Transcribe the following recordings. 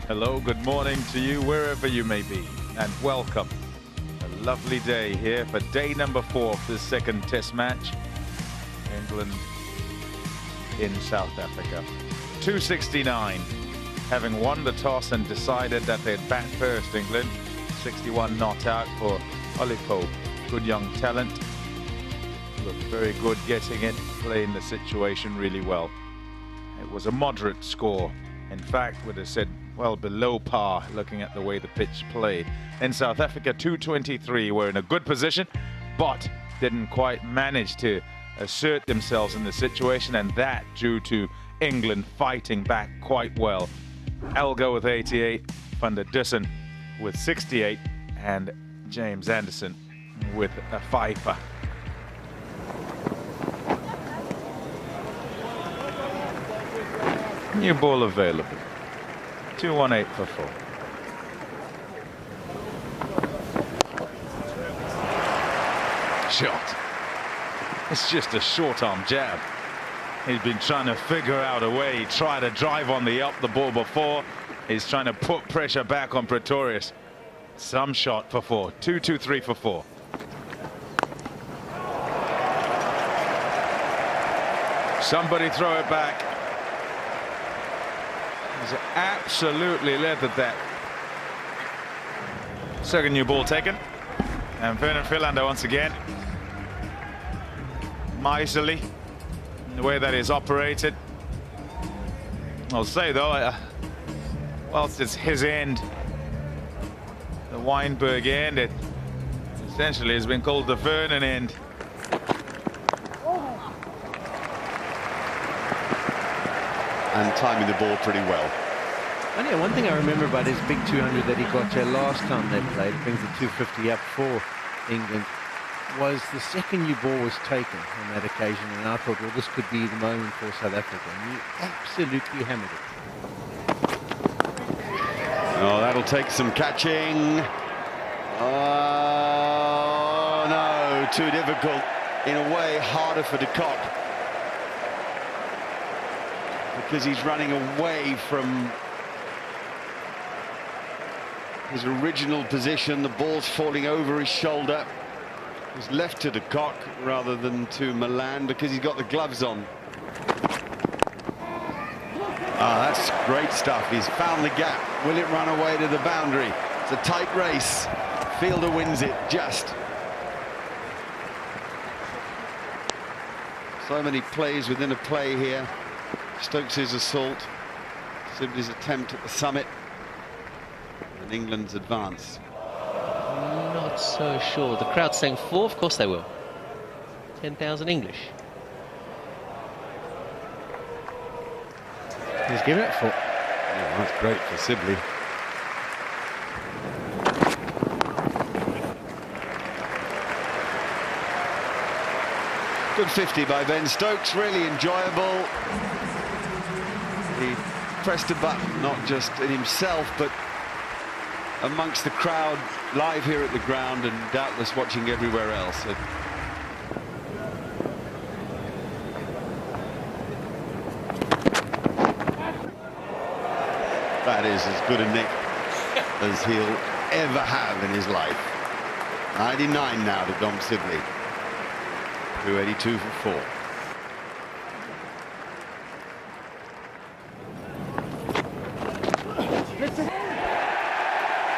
Hello, good morning to you wherever you may be, and welcome. A lovely day here for day number 4 of this second test match. England in South Africa. 269, having won the toss and decided that they'd bat first, England. 61 not out for Olipo. Good young talent. Looked very good getting it, playing the situation really well. It was a moderate score. In fact, would have said, well, below par, looking at the way the pitch played. In South Africa, 223 were in a good position, but didn't quite manage to assert themselves in the situation, and that due to England fighting back quite well. Elgar with 88, Van der Dussen with 68, and James Anderson with a fifer. New ball available. 218 for 4. Shot. It's just a short arm jab. He's been trying to figure out a way. He tried to drive on the up the ball before. He's trying to put pressure back on Pretorius. Some shot for 4. 2-2-3 for 4. Somebody throw it back. He's absolutely leathered that. Second new ball taken. And Vernon Philander once again. Miserly in the way that is operated. I'll say though, whilst it's his end, the Weinberg end, it essentially has been called the Vernon end. And timing the ball pretty well. And yeah, one thing I remember about his big 200 that he got here last time they played, it brings the 250 up for England, was the second new ball was taken on that occasion, and I thought, well, this could be the moment for South Africa, and he absolutely hammered it. Oh, that'll take some catching. Oh, no, too difficult. In a way, harder for de Kock, because he's running away from his original position. The ball's falling over his shoulder. He's left to de Kock rather than to Malan because he's got the gloves on. Ah, that's great stuff. He's found the gap. Will it run away to the boundary? It's a tight race. Fielder wins it just. So many plays within a play here. Stokes' assault, Sibley's attempt at the summit, and England's advance. Not so sure. The crowd's saying 4, of course they will. 10,000 English. He's given it 4. Yeah, that's great for Sibley. Good 50 by Ben Stokes, really enjoyable. He pressed a button, not just in himself, but amongst the crowd live here at the ground and doubtless watching everywhere else. That is as good a nick as he'll ever have in his life. 99 now to Dom Sibley. 282 for 4.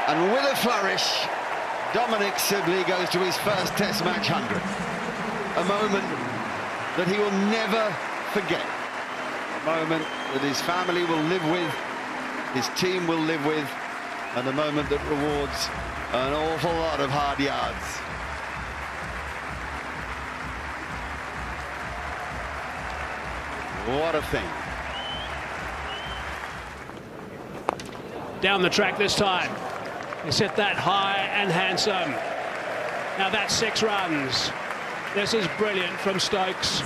And with a flourish, Dominic Sibley goes to his first Test match 100. A moment that he will never forget. A moment that his family will live with, his team will live with, and a moment that rewards an awful lot of hard yards. What a thing. Down the track this time. He set that high and handsome. Now that's 6 runs. This is brilliant from Stokes.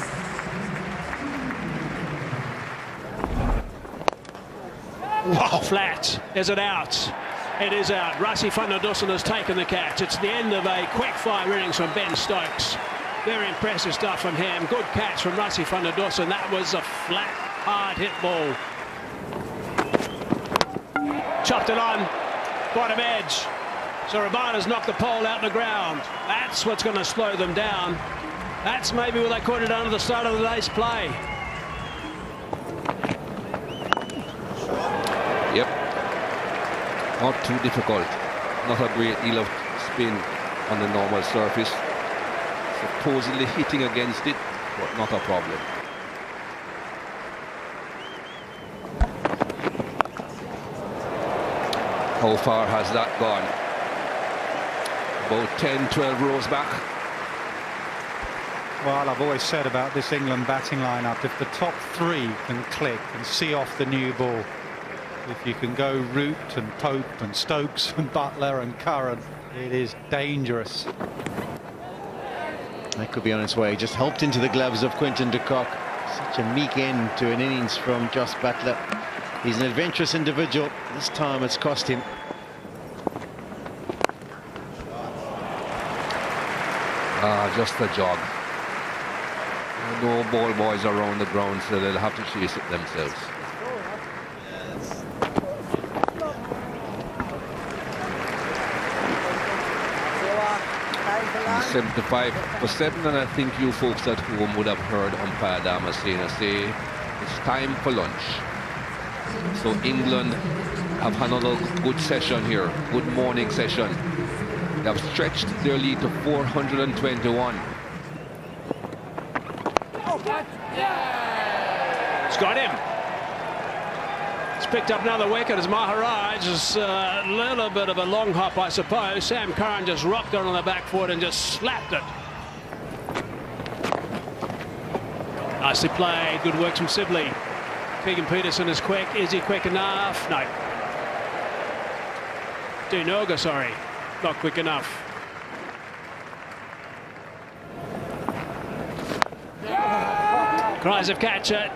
Wow. Flat. Is it out? It is out. Rassie van der Dussen has taken the catch. It's the end of a quick-fire innings from Ben Stokes. Very impressive stuff from him. Good catch from Rassie van der Dussen. That was a flat, hard hit ball. Chopped it on, bottom edge. So Rabada's knocked the pole out the ground. That's what's going to slow them down. That's maybe what they could have done at the start of the day's play. Yep. Not too difficult. Not a great deal of spin on the normal surface. Supposedly hitting against it, but not a problem. How far has that gone? About 10, 12 rows back. Well, I've always said about this England batting lineup, if the top three can click and see off the new ball, if you can go Root and Pope and Stokes and Butler and Curran, it is dangerous. That could be on its way. Just helped into the gloves of Quinton de Kock. Such a meek end to an innings from Jos Buttler. He's an adventurous individual. This time it's cost him. Just a jog. No ball boys around the ground, so they'll have to chase it themselves. Yes. 75%, and I think you folks at home would have heard umpire Damasceno say it's time for lunch. So England have another good session here, good morning session. They have stretched their lead to 421. It's got him. It's picked up another wicket as Maharaj is a little bit of a long hop, I suppose. Sam Curran just rocked it on the back foot and just slapped it. Nicely played. Good work from Sibley. Keegan Peterson is quick. Is he quick enough? No. Dunoga, sorry. Not quick enough. Cries of catcher.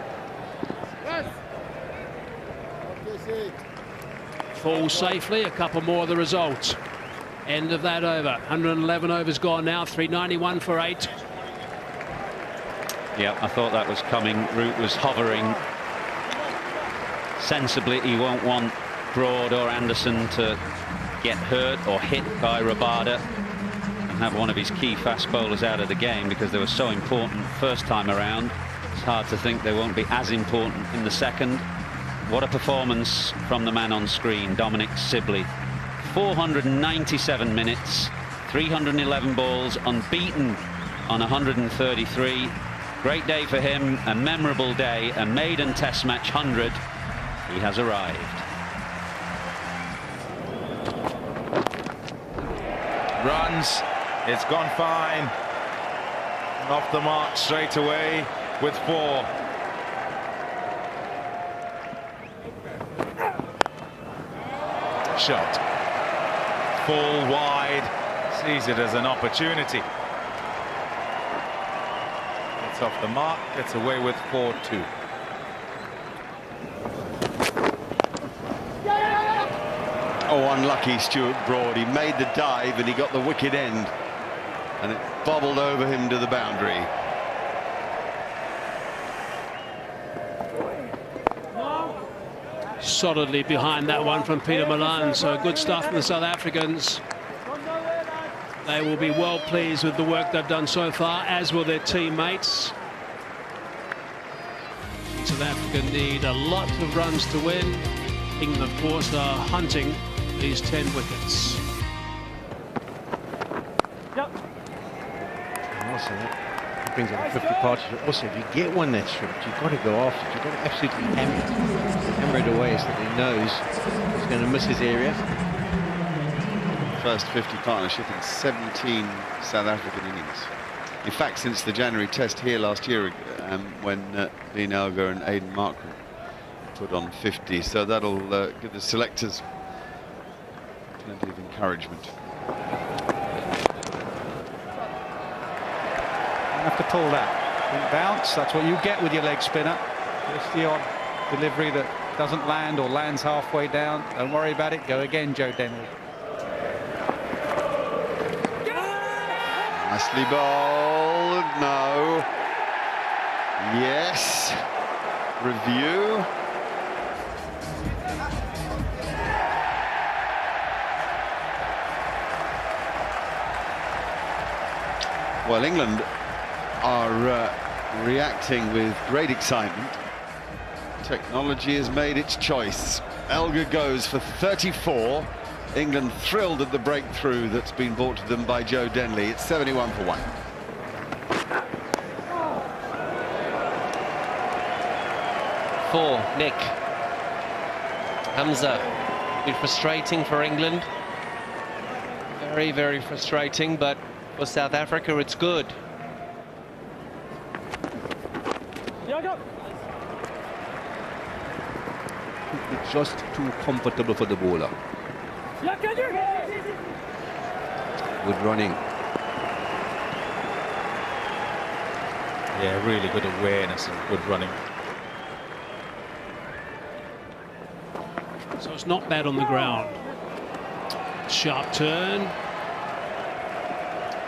Falls safely. A couple more of the results. End of that over. 111 overs gone now. 391 for 8. Yeah, I thought that was coming. Root was hovering. Sensibly, he won't want Broad or Anderson to get hurt or hit by Rabada and have one of his key fast bowlers out of the game, because they were so important first time around. It's hard to think they won't be as important in the second. What a performance from the man on screen, Dominic Sibley. 497 minutes, 311 balls, unbeaten on 133. Great day for him, a memorable day, a maiden Test match 100. He has arrived. Runs, it's gone fine. Off the mark straight away with 4. Shot. Full wide, sees it as an opportunity. It's off the mark, gets away with 4-2. Oh, unlucky Stuart Broad. He made the dive and he got the wicket end, and it bobbled over him to the boundary. Solidly behind that one from Peter Malan. So good stuff from the South Africans. They will be well pleased with the work they've done so far, as will their teammates. South Africa need a lot of runs to win. England, of course, are hunting these 10 wickets. And also, that brings up a 50 partridge. Also, if you get one that's stripped, you've got to go after it. You've got to absolutely hammer it away so that he knows he's going to miss his area. First 50 partnership in 17 South African innings. In fact, since the January Test here last year, when Dean Elgar and Aidan Markram put on 50, so that'll give the selectors plenty of encouragement. You have to pull that. Big bounce, that's what you get with your leg spinner. Just the odd delivery that doesn't land or lands halfway down. Don't worry about it. Go again, Joe Denley. Nicely bowled. No. Yes. Review. Well, England are reacting with great excitement. Technology has made its choice. Elgar goes for 34. England thrilled at the breakthrough that's been brought to them by Joe Denley. It's 71 for 1. Four, Nick. Hamza. Been frustrating for England. Very, very frustrating, but for South Africa, it's good. It's just too comfortable for the bowler. Good running. Yeah, really good awareness and good running. So it's not bad on the ground. Sharp turn.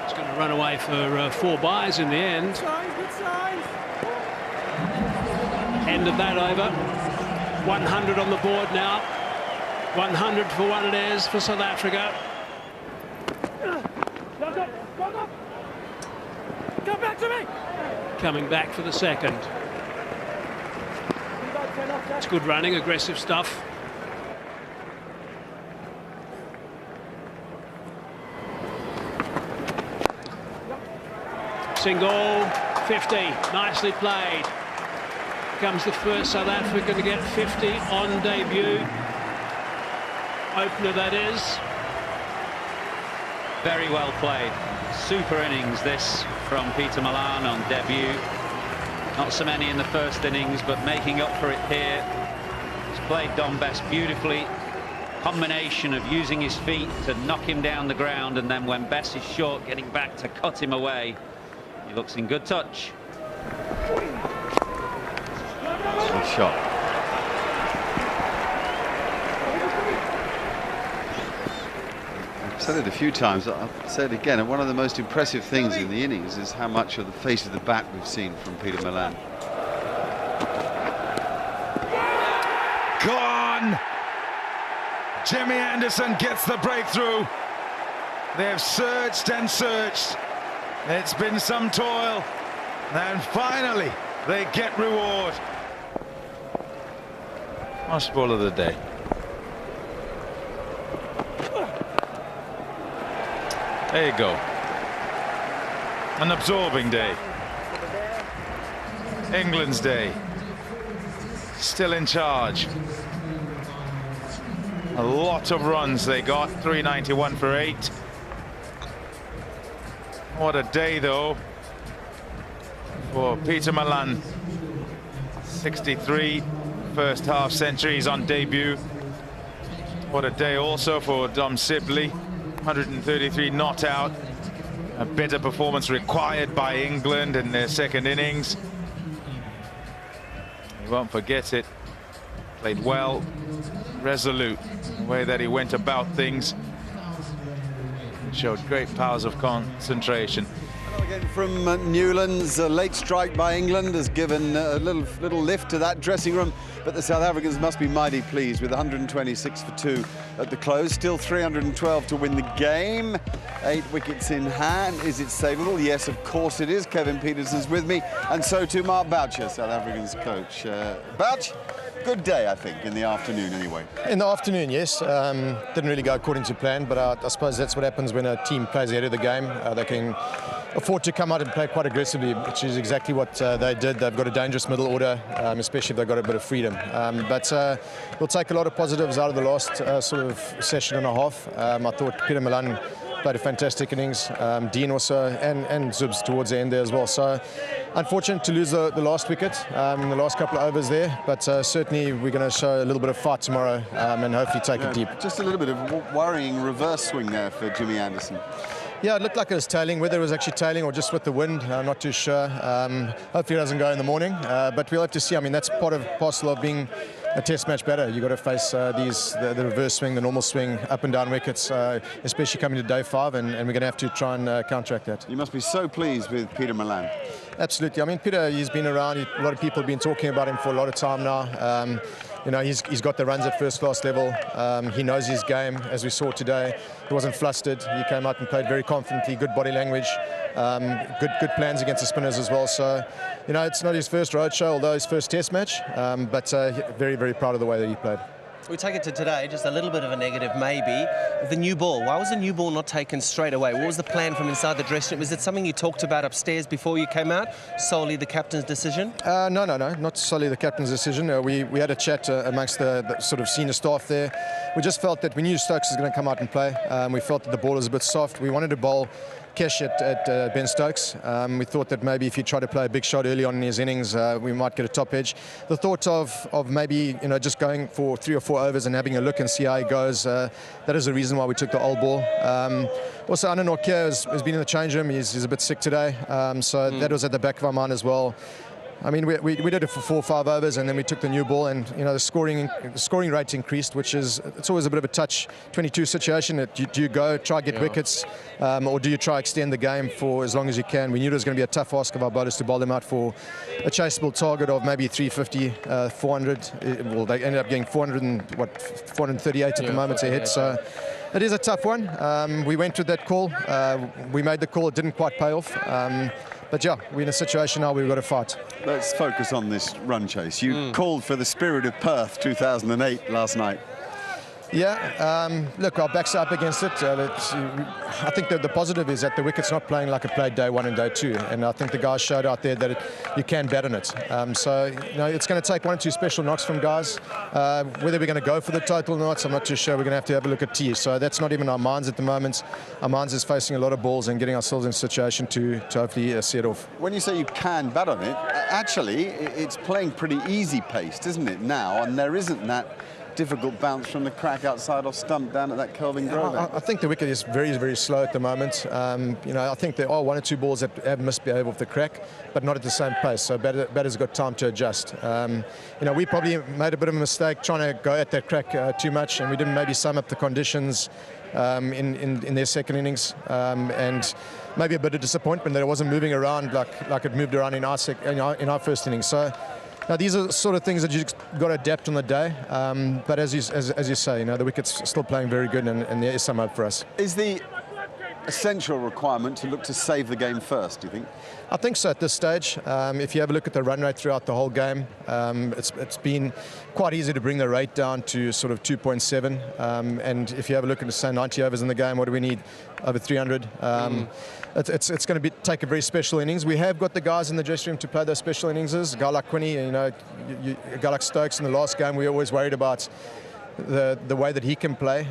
It's going to run away for 4 byes in the end. End of that over. 100 on the board now. 100 for what it is for South Africa. Come back to me. Coming back for the second. It's good running, aggressive stuff. Single, 50, nicely played. Comes the first South African to get 50 on debut. Opener, that is. Very well played. Super innings this from Peter Malan on debut. Not so many in the first innings, but making up for it here. He's played Dom Bess beautifully. Combination of using his feet to knock him down the ground, and then when Bess is short, getting back to cut him away. He looks in good touch. Good shot. I've said it a few times, I'll say it again, and one of the most impressive things in the innings is how much of the face of the bat we've seen from Peter Malan. Gone! Jimmy Anderson gets the breakthrough. They've searched and searched. It's been some toil, and finally they get reward. Last ball of the day. There you go. An absorbing day. England's day. Still in charge. A lot of runs they got, 391 for 8. What a day, though, for Peter Malan. 63 first half centuries on debut. What a day also for Dom Sibley. 133 not out. A better performance required by England in their second innings. You won't forget it. Played well, resolute, the way that he went about things. Showed great powers of concentration. Again from Newlands, a late strike by England has given a little lift to that dressing room, but the South Africans must be mighty pleased with 126 for 2 at the close. Still 312 to win the game. 8 wickets in hand. Is it savable? Yes, of course it is. Kevin Peterson's with me, and so too Mark Boucher, South Africans coach. Bouch, good day, I think, in the afternoon anyway. In the afternoon, yes. Didn't really go according to plan, but I suppose that's what happens when a team plays ahead of the game. They can afford to come out and play quite aggressively, which is exactly what they did. They've got a dangerous middle order, especially if they've got a bit of freedom. But we'll take a lot of positives out of the last sort of session and a half. I thought Peter Malan played a fantastic innings. Dean also, and Zubs towards the end there as well. So unfortunate to lose the last wicket in the last couple of overs there, but certainly we're going to show a little bit of fight tomorrow and hopefully take it deep. Just a little bit of worrying reverse swing there for Jimmy Anderson. Yeah, it looked like it was tailing. Whether it was actually tailing or just with the wind, I'm not too sure. Hopefully it doesn't go in the morning, but we'll have to see. I mean, that's parcel of being a test match better. You've got to face the reverse swing, the normal swing, up and down wickets, especially coming to day 5, and we're going to have to try and counteract that. You must be so pleased with Peter Malan. Absolutely. I mean, Peter, he's been around. A lot of people have been talking about him for a lot of time now. You know, he's got the runs at first-class level. He knows his game, as we saw today. He wasn't flustered. He came out and played very confidently, good body language, good plans against the spinners as well. So, you know, it's not his first roadshow, although his first test match, but very, very proud of the way that he played. We take it to today, just a little bit of a negative maybe. The new ball, why was the new ball not taken straight away? What was the plan from inside the dressing room? Was it something you talked about upstairs before you came out? Solely the captain's decision? No, not solely the captain's decision. We had a chat amongst the sort of senior staff there. We just felt that we knew Stokes was going to come out and play. We felt that the ball was a bit soft. We wanted to bowl Kesh at Ben Stokes. We thought that maybe if you try to play a big shot early on in his innings, we might get a top edge. The thought of maybe, you know, just going for 3 or 4 overs and having a look and see how he goes, that is the reason why we took the old ball. Also, Anand Nortje has been in the change room. He's a bit sick today, so that was at the back of our mind as well. I mean, we did it for 4 or 5 overs, and then we took the new ball, and you know the scoring rate increased, which is it's always a bit of a touch-22 situation. Do you go try get wickets, or do you try extend the game for as long as you can? We knew it was going to be a tough ask of our bowlers to bowl them out for a chaseable target of maybe 350, 400. Well, they ended up getting 438 at the moment to hit. So it is a tough one. We went with that call. We made the call. It didn't quite pay off. But yeah, we're in a situation now we've got to fight. Let's focus on this run chase. You called for the spirit of Perth 2008 last night. Yeah, look, our backs are up against it. I think that the positive is that the wicket's not playing like it played day 1 and day 2, and I think the guys showed out there that you can bat on it. So, you know, it's going to take 1 or 2 special knocks from guys. Whether we're going to go for the total or not, I'm not too sure. We're going to have a look at T. So that's not even our minds at the moment. Our minds is facing a lot of balls and getting ourselves in a situation to hopefully see it off. When you say you can bat on it, actually, it's playing pretty easy paced, isn't it, now? And there isn't that difficult bounce from the crack outside off stump down at that Kelvin Grove. I think the wicket is very, very slow at the moment. You know, I think there are 1 or 2 balls that have misbehaved off the crack, but not at the same pace. So batter's got time to adjust. You know, we probably made a bit of a mistake trying to go at that crack too much, and we didn't maybe sum up the conditions in their second innings, and maybe a bit of disappointment that it wasn't moving around like it moved around in our first innings. So. Now, these are sort of things that you've got to adapt on the day. But as you say, you know, the wicket's still playing very good, and there is some hope for us. Is the essential requirement to look to save the game first, do you think? I think so at this stage. If you have a look at the run rate throughout the whole game, it's been quite easy to bring the rate down to sort of 2.7. And if you have a look at, say, 90 overs in the game, what do we need? Over 300. It's going to take a very special innings. We have got the guys in the dressing room to play those special innings. A guy like Quinny, you know, a guy like Stokes in the last game, we were always worried about the way that he can play.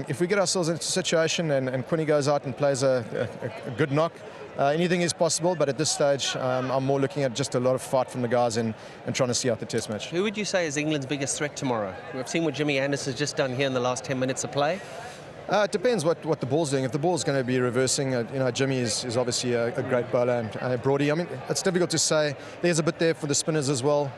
If we get ourselves into a situation and Quinny goes out and plays a good knock, anything is possible, but at this stage, I'm more looking at just a lot of fight from the guys and trying to see out the test match. Who would you say is England's biggest threat tomorrow? We've seen what Jimmy Anderson's just done here in the last 10 minutes of play. It depends what the ball's doing. If the ball's going to be reversing, you know, Jimmy is obviously a great bowler, and Brody. I mean, it's difficult to say. There's a bit there for the spinners as well.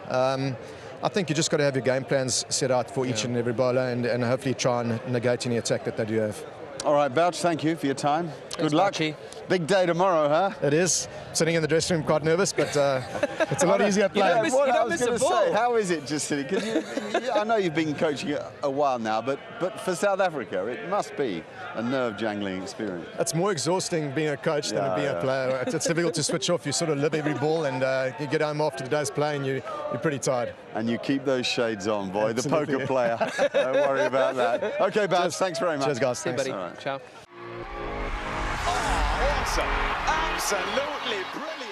I think you just got to have your game plans set out for each and every bowler, and hopefully try and negate any attack that they do have. All right, Bouch, thank you for your time. Good luck. Bouchy. Big day tomorrow, huh? It is. Sitting in the dressing room, quite nervous, but it's a lot easier playing. Yeah, what I was going to say, how is it just sitting? Because I know you've been coaching a while now, but for South Africa, it must be a nerve-jangling experience. It's more exhausting being a coach than being a player. It's difficult to switch off. You sort of live every ball, and you get home after the day's playing, you're pretty tired. And you keep those shades on, boy. Absolutely. The poker player. Don't worry about that. Okay, Bouch, thanks very much. Cheers, guys. See you, buddy. All right. Ciao. Oh, awesome. Absolutely brilliant.